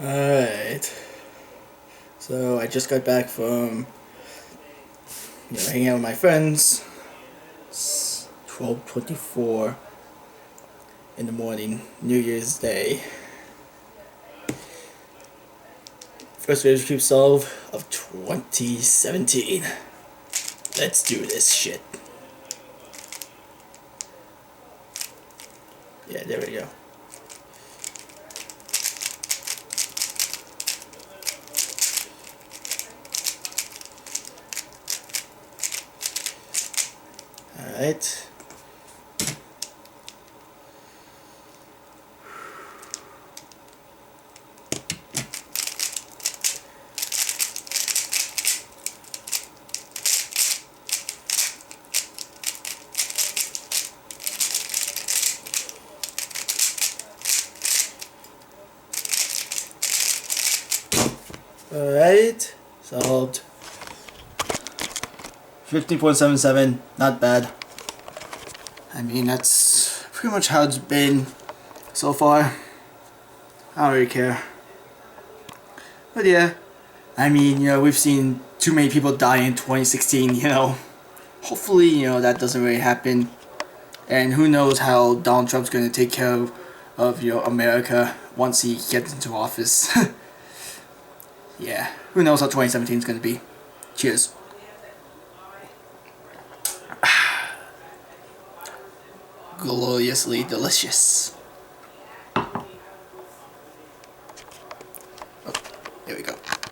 Alright. So I just got back from hanging out with my friends. It's 12:24 in the morning, New Year's Day. First Rubik's Cube solve of 2017. Let's do this shit. Yeah, there we go. Alright. Alright, solved. 15.77, not bad. I mean, that's pretty much how it's been so far. I don't really care. But yeah, I mean, we've seen too many people die in 2016, Hopefully, that doesn't really happen. And who knows how Donald Trump's going to take care of America once he gets into office. Yeah, who knows how 2017 is going to be. Cheers. Gloriously delicious.